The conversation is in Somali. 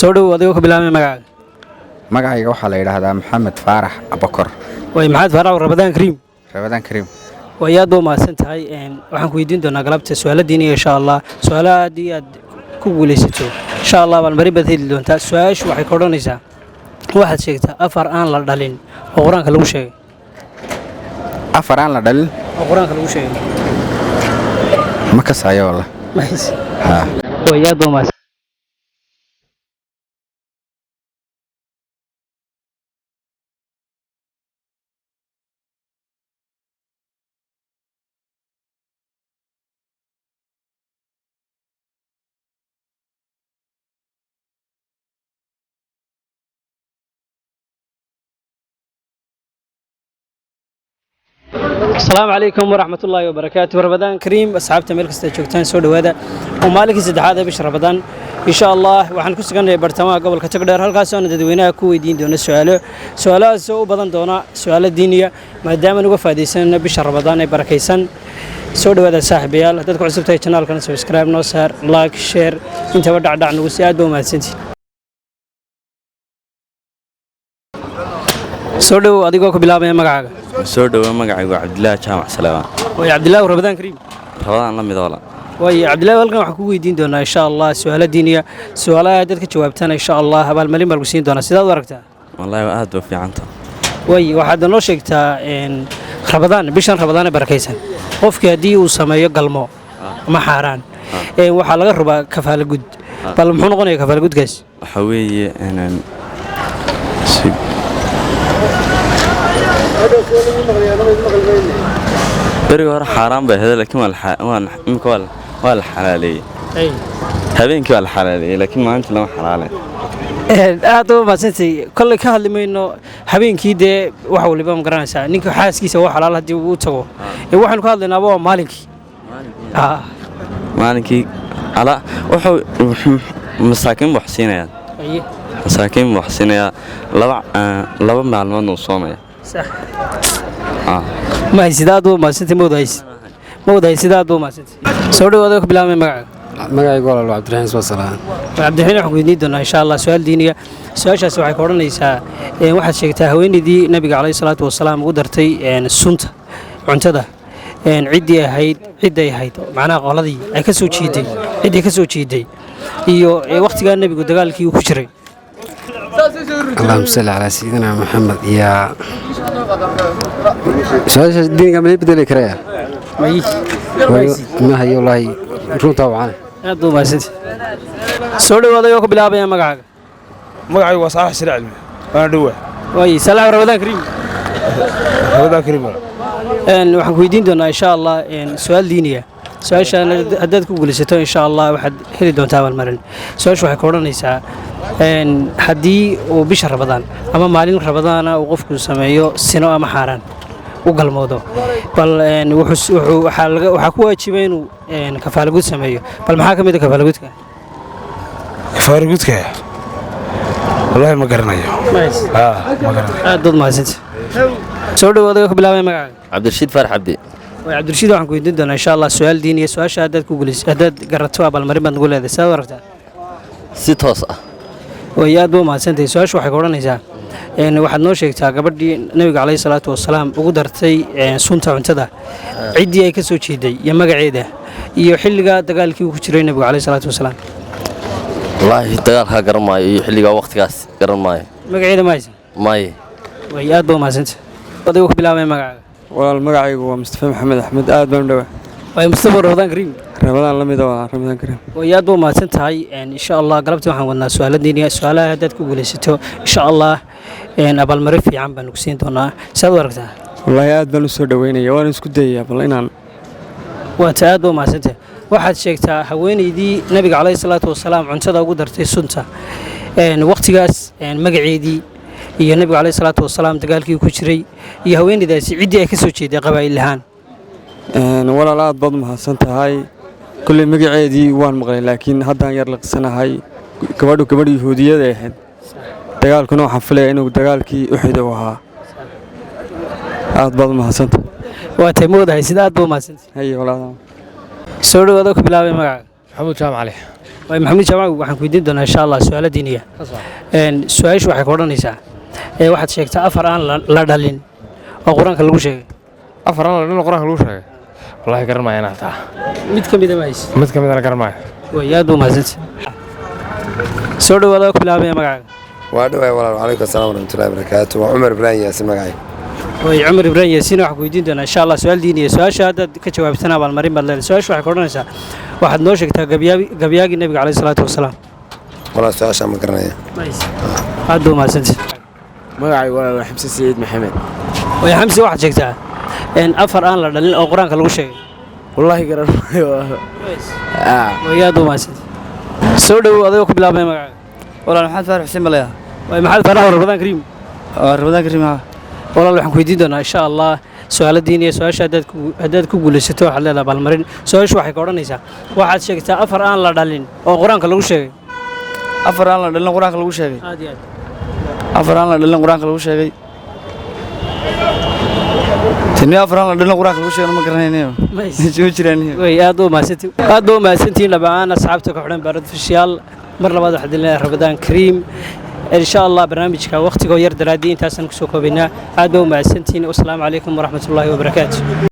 soo dhow adiga ku bilaabay magacaaga. magacayga waxaa la yidhaahdaa maxamed faarax abakor. way maxaad faarax Ramadaan Kariim. Ramadaan Kariim. way aad u mahadsan tahay waxaan ku weydiin doonaa galabta su'aalo diini insha Allah su'aalaha haddii aad ku guulaysato insha Allah bal mari baad heli doontaa su'aashu waxay ka odhanaysaa waxaad sheegtaa afar aan la dhalin oo quraanka lagu sheegay. afar aan la dhalin oo quraanka lagu sheegay ma ka saayo wallah. ha way aad u mahadsan. السلام عليكم ورحمة الله وبركاته. رمضان كريم أصحاب تملك استجوبتان سود وهذا ومالك زد هذا بش رمضان إن شاء الله وحن كسرنا برتما قبل كتقدر هالقاسون دوينا كوي دين دون سؤال سو بدن دونا سؤال الدينية ما دام نوقف هذه سنة بش رمضان بركيسن سود وهذا صاحبي يلا تدخل عصبة القناة كنا سبسكرايب نوصر لايك شير أنت ودع دعنا وسياد وما تنسي سود أديكوا كبلابة مقعد soo dhawo magacaygu Cabdilaahi Jaamac Salaam way Cabdilaahi Ramadaan Kariim Ramadaan la mid wala way Cabdilaahi halkan waxaan ku weydiin doonaa insha Allah su'aalo diiniya su'aalaha dadka jawaabtana insha Allah abaal malin bal ku siin doonaa sidaad u aragtaa wallahi aad u fiicanta way waxaad noo sheegtaa Ramadaan bishan Ramadaan barakaysan qofkii hadii uu sameeyo galmo ma xaraan waxa laga rabaa kafaala gud bal muxuu noqonayaa kafaala gudkaas waxa weeye inaan بري ورا حرام به هذا لكن ولا الحلالية هذين كوال الحلالية لكن ما أنت لهم حلالة هذا ما سنتي كل كهل منه هبين كده وحول بام قرانسا نيك حاس كيس هو حلال هدي وتسوى وحن كهل نبوا مالك مالك على وحو مساكين محسنة مساكين محسنة لبا معلومات نصومية صح ما هي سيدادو ما سنتي موداي سيدادو ما سنتي سودو هذا كبلامي magacaygu waa Cabdiraxiin Salaam Cabdiraxiin waxaan weydiin doonaa insha Allah su'aal diiniya su'aashaas waxay ka oranaysaa waxaad sheegtaa haweenidii nabiga kaleey salaatu wasalaam ugu dartay sunta cuntada ciiday ahayd macnaha qoladii ay ka soo jiiday ciiday ka soo jiiday iyo waqtiga nabigu dagaalkii uu ku jiray اللهم صل على سيدنا محمد يا سؤال الدين قبل يبدأ كريه ما هي والله runta waxaan aad u maasad soo dhawaada ku bilaabaya magacaaga magacaygu waa Saalax Shir Cilmi waan dhawaa way salaam Ramadaan Kariim waxaan ku weydiin doonaa insha Allah su'aal diiniya su'aashan haddaad ku guulaysato insha Allah waxaad heli doontaa abaalmarin su'aashu waxay ka oranaysaa haddii uu bisha Ramadaan ama maalin Ramadaan uu qofku sameeyo sino ama xaraan u galmoodo bal waxa ku waajibay inuu kafaala gud sameeyo bal maxaa kamid ah kafaala gudka wallahi ma garanayo ma garanayo aad dad mahadsan soo dhawaada ku bilaabay magacaaga Cabdirashiid Faarax Cabdi way Cabdirashiid waxaan ku weydiin doonaa insha Allah su'aal diiniya su'aasha haddaad ku guulaysato haddaad garato abaalmarin baad nagu leedahay saad u aragtaa si toos ah way aad u mahadsantahay su'aashu waxay ka oranaysaa waxaad noo sheegtaa gabadhii nabiga kaleey salaatu wasalaam ugu dartay sunta cuntada ciidii ay ka soo jeeday iyo magaceeda iyo xilliga dagaalkii uu ku jiray nabiga kaleey salaatu wasalaam wallahi dagaalka garan maayo iyo xilliga waqtigaas garan maayo magaceeda ma haysan maayo way aad u mahadsantahay adigu ku bilaabay magacaaga walaal magacaygu waa Mustafa Maxamed Axmed aad baan u dhawaa way Mustafa Ramadaan Kariim Ramadaan la mid ah Ramadaan Kariim way aad u mahadsantahay insha Allah galabtii waxaan wadnaa su'aalo diiniya su'aalaha haddaad ku guulaysato insha Allah abaalmarin fiican baan ku siin doonaa saad u aragtaa wallahi aad baan u soo dhaweynaya waan isku dayayaa bal inaan waa aad u mahadsantahay waxaad sheegtaa haweeneydii nabiga kaleey salaatu wasalaam cuntada ugu dartay sunta waqtigaas magaceedii iyo nabiga kaleey salaatu wasalaam dagaalkii ku jiray iyo haweeneydaasi ciidii ay ka soo jeeday qabaa'il ahaan walaal aad baad mahadsan tahay kulli magaceedii waan maqlay laakiin haddaan yar laqsanahay gabadh yahuudiyada ahayd dagaalkuna waxaan filayaa inuu dagaalkii Uxud ahaa aad baad mahadsan tahay waa taymoodahay sida aad buu mahadsantahay haye walaal soo dhawaada ku bilaabay magacaaga محمود جامع عليه محمد جماعة waxaan ku weydiin doonaa insha Allah su'aalo diiniya su'aashu waxay ku odhanaysaa waxaad sheegtaa afar aan la dhalin oo quraanka lagu sheegay afar aan la dhalin oo quraanka lagu sheegay wallahi garan maayo inaa taa mid ka mid ah maayis mid ka mid ah garan maayo way aad u mahadsantahay soo dhawaada ku bilaabaya magacaaga waa dhawaay walaal calaykum asalaam waraxmatullaahi wabarakaatu waa Cumar Ibrahim Yaasin magacay way Cumar Ibrahim Yaasin waxaan ku weydiin doonaa insha Allah su'aal diiniya su'aasha hadda ka jawaabtana bal marin baad leedahay su'aashu waxay ku odhanaysaa waxaad noo sheegtaa gabyaaga nabiga calayhi salaatu wasalaam walaal su'aasha ma garanaya aad u mahadsantahay magacay walaal Xamse Saciid Maxamed way Xamse waxaad sheegtaa afar aan la dhalin oo quraanka lagu sheegay wallahi garan maayo way aad u mahadsantahay soo dhawaada ku bilaabaya magacaaga walaal maxamed faarax xuseen malaya way maxamed faarax Ramadaan Kariim Ramadaan Kariim walaal waxaan ku weydiin doonaa insha Allah su'aalo diiniya su'aasha haddaad ku guulaysato waxaad leedahay balmarin su'aashu waxay ka odhanaysaa waxaad sheegtaa afar aan la dhalin oo quraanka lagu sheegay afar aan la dhalin quraanka lagu sheegay aad iyo aad afar aan la dhalin quraanka lagu sheegay tani afar aan la dhalin quraanka lagu sheegay ma garanaynayo ma jiraan way aad u mahadsantiin dhammaan asxaabta ka xidhan baarad fishiyaal mar labaad waxaad leedahay Ramadaan Kariim إن شاء الله برنامجك وقتك ويرد رادين تاسن كسوكو بنا عادوا مع السنتين والسلام عليكم ورحمة الله وبركاته